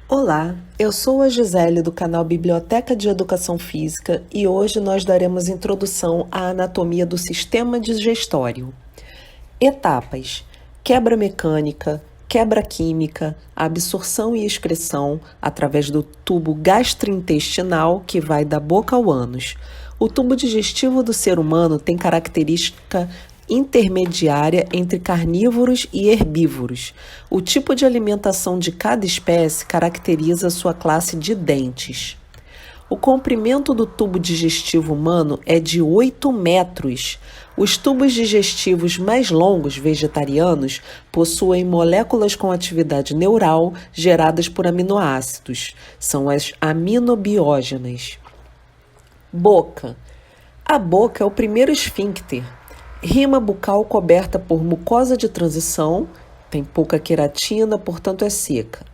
Olá, eu sou a Gisele do canal Biblioteca de Educação Física e hoje nós daremos introdução à anatomia do sistema digestório. Etapas: quebra mecânica, quebra química, absorção e excreção através do tubo gastrointestinal que vai da boca ao ânus. O tubo digestivo do ser humano tem característica intermediária entre carnívoros e herbívoros. O tipo de alimentação de cada espécie caracteriza sua classe de dentes. O comprimento do tubo digestivo humano é de 8 metros. Os tubos digestivos mais longos, vegetarianos, possuem moléculas com atividade neural geradas por aminoácidos. São as aminobiógenas. Boca. A boca é o primeiro esfíncter. Rima bucal coberta por mucosa de transição, tem pouca queratina, portanto é seca.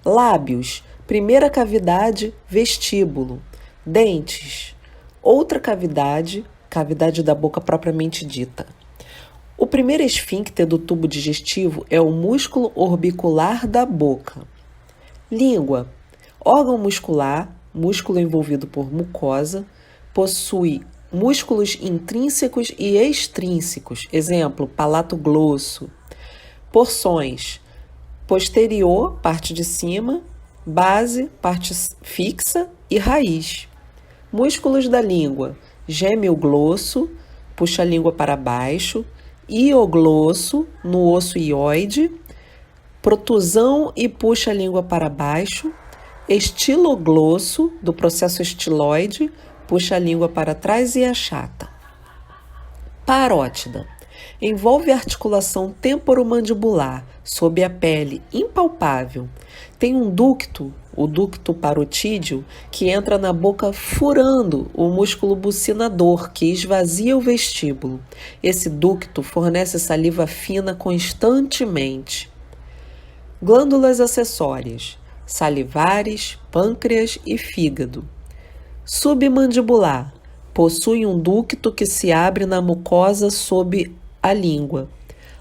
Lábios, primeira cavidade, vestíbulo. Dentes, outra cavidade, cavidade da boca propriamente dita. O primeiro esfíncter do tubo digestivo é o músculo orbicular da boca. Língua, órgão muscular, músculo envolvido por mucosa, possui músculos intrínsecos e extrínsecos, exemplo, palato glosso. Porções: posterior, parte de cima, base, parte fixa e raiz. Músculos da língua: gêmeo glosso, puxa a língua para baixo, hioglosso, no osso hioide, protusão e puxa a língua para baixo, estiloglosso, do processo estiloide, puxa a língua para trás e achata. Parótida. Envolve a articulação temporomandibular, sob a pele, impalpável. Tem um ducto, o ducto parotídeo, que entra na boca furando o músculo bucinador, que esvazia o vestíbulo. Esse ducto fornece saliva fina constantemente. Glândulas acessórias: salivares, pâncreas e fígado. Submandibular. Possui um ducto que se abre na mucosa sob a língua,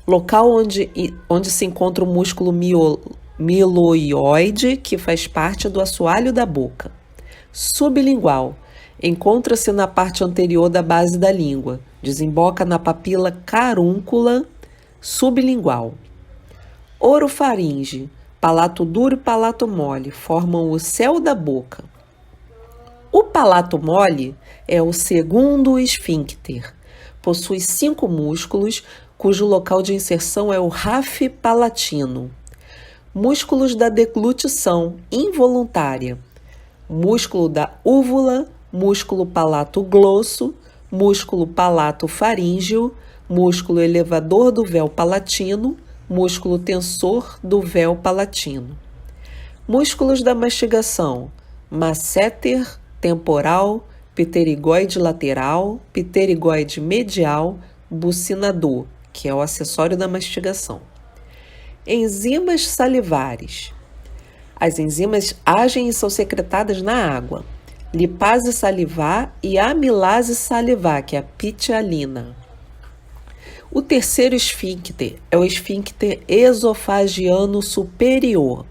local onde se encontra o músculo miloioide, que faz parte do assoalho da boca. Sublingual. Encontra-se na parte anterior da base da língua, desemboca na papila carúncula sublingual. Orofaringe. Palato duro e palato mole formam o céu da boca. O palato mole é o segundo esfíncter. Possui 5 músculos, cujo local de inserção é o rafe palatino. Músculos da deglutição involuntária: músculo da úvula, músculo palato glosso, músculo palato faríngeo, músculo elevador do véu palatino, músculo tensor do véu palatino. Músculos da mastigação: masseter temporal, pterigoide lateral, pterigoide medial, bucinador, que é o acessório da mastigação. Enzimas salivares. As enzimas agem e são secretadas na água. Lipase salivar e amilase salivar, que é a pitialina. O terceiro esfíncter é o esfíncter esofagiano superior.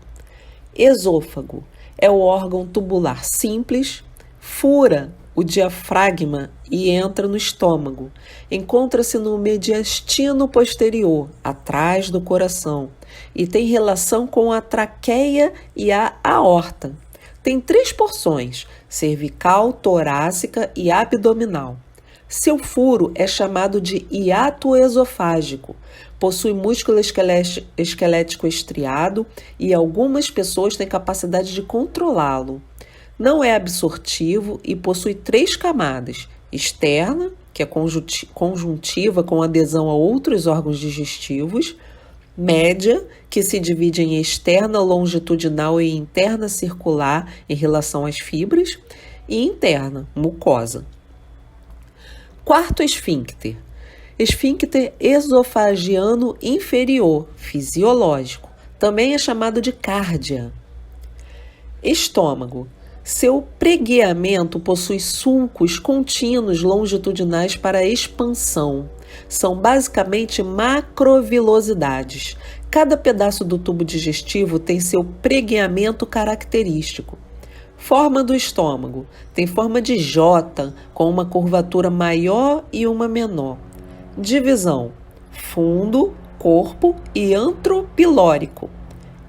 Esôfago é o órgão tubular simples, fura o diafragma e entra no estômago. Encontra-se no mediastino posterior, atrás do coração, e tem relação com a traqueia e a aorta. Tem 3 porções: cervical, torácica e abdominal. Seu furo é chamado de hiato esofágico. Possui músculo esquelético estriado e algumas pessoas têm capacidade de controlá-lo. Não é absortivo e possui 3 camadas: externa, que é conjuntiva com adesão a outros órgãos digestivos; média, que se divide em externa longitudinal e interna circular em relação às fibras; e interna, mucosa. Quarto esfíncter: esfíncter esofagiano inferior, fisiológico. Também é chamado de cárdia. Estômago: seu pregueamento possui sulcos contínuos longitudinais para expansão. São basicamente macrovilosidades. Cada pedaço do tubo digestivo tem seu pregueamento característico. Forma do estômago. Tem forma de J, com uma curvatura maior e uma menor. Divisão: fundo, corpo e antropilórico.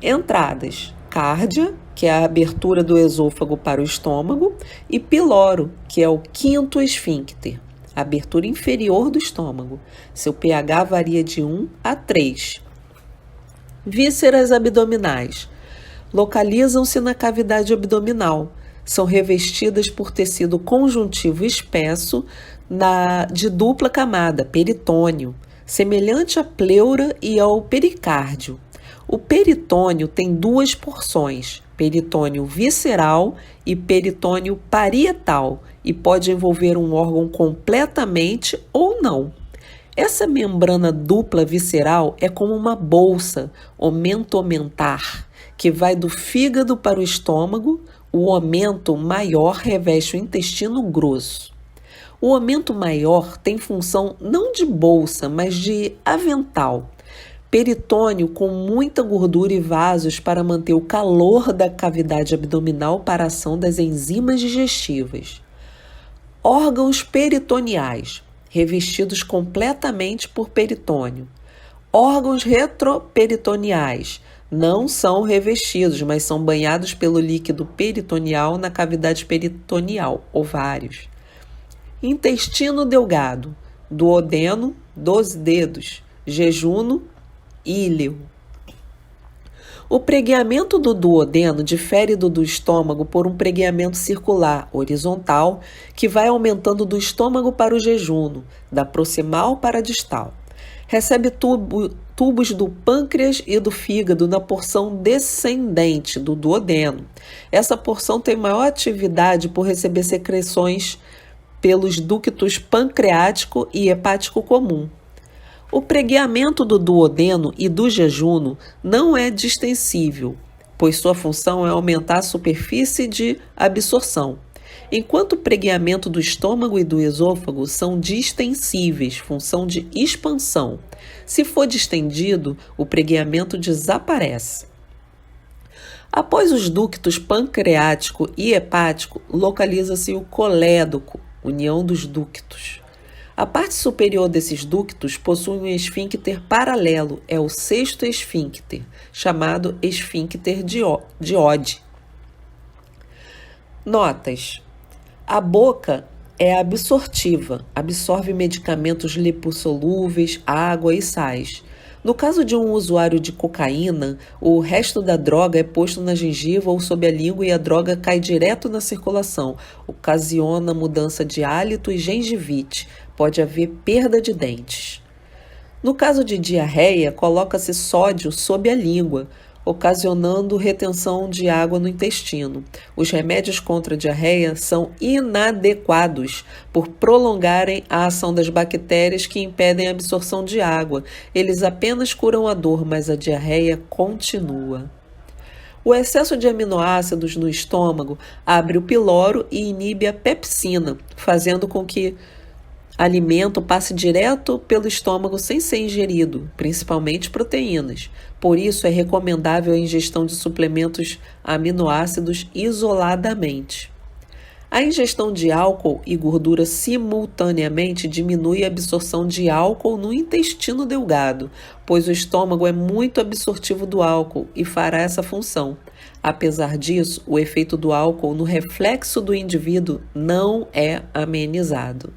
Entradas: cárdia, que é a abertura do esôfago para o estômago, e piloro, que é o quinto esfíncter, a abertura inferior do estômago. Seu pH varia de 1 a 3. Vísceras abdominais. Localizam-se na cavidade abdominal. São revestidas por tecido conjuntivo espesso de dupla camada, peritônio, semelhante à pleura e ao pericárdio. O peritônio tem duas porções, peritônio visceral e peritônio parietal, e pode envolver um órgão completamente ou não. Essa membrana dupla visceral é como uma bolsa omentomentar, que vai do fígado para o estômago. O omento maior reveste o intestino grosso. O omento maior tem função não de bolsa, mas de avental. Peritônio com muita gordura e vasos para manter o calor da cavidade abdominal para a ação das enzimas digestivas. Órgãos peritoneais, revestidos completamente por peritônio. Órgãos retroperitoneais, não são revestidos, mas são banhados pelo líquido peritoneal na cavidade peritoneal, ovários. Intestino delgado, duodeno, 12 dedos, jejuno, íleo. O pregueamento do duodeno difere do estômago por um pregueamento circular, horizontal, que vai aumentando do estômago para o jejuno, da proximal para a distal. Recebe tubos do pâncreas e do fígado na porção descendente do duodeno. Essa porção tem maior atividade por receber secreções pelos ductos pancreático e hepático comum. O pregueamento do duodeno e do jejuno não é distensível, pois sua função é aumentar a superfície de absorção, enquanto o pregueamento do estômago e do esôfago são distensíveis, função de expansão. Se for distendido, o pregueamento desaparece. Após os ductos pancreático e hepático, localiza-se o colédoco, união dos ductos. A parte superior desses ductos possui um esfíncter paralelo, é o sexto esfíncter, chamado esfíncter de Oddi. Notas: a boca é absortiva, absorve medicamentos lipossolúveis, água e sais. No caso de um usuário de cocaína, o resto da droga é posto na gengiva ou sob a língua e a droga cai direto na circulação, ocasiona mudança de hálito e gengivite, pode haver perda de dentes. No caso de diarreia, coloca-se sódio sob a língua, ocasionando retenção de água no intestino. Os remédios contra a diarreia são inadequados por prolongarem a ação das bactérias que impedem a absorção de água. Eles apenas curam a dor, mas a diarreia continua. O excesso de aminoácidos no estômago abre o piloro e inibe a pepsina, fazendo com que alimento passe direto pelo estômago sem ser ingerido, principalmente proteínas. Por isso, é recomendável a ingestão de suplementos aminoácidos isoladamente. A ingestão de álcool e gordura simultaneamente diminui a absorção de álcool no intestino delgado, pois o estômago é muito absortivo do álcool e fará essa função. Apesar disso, o efeito do álcool no reflexo do indivíduo não é amenizado.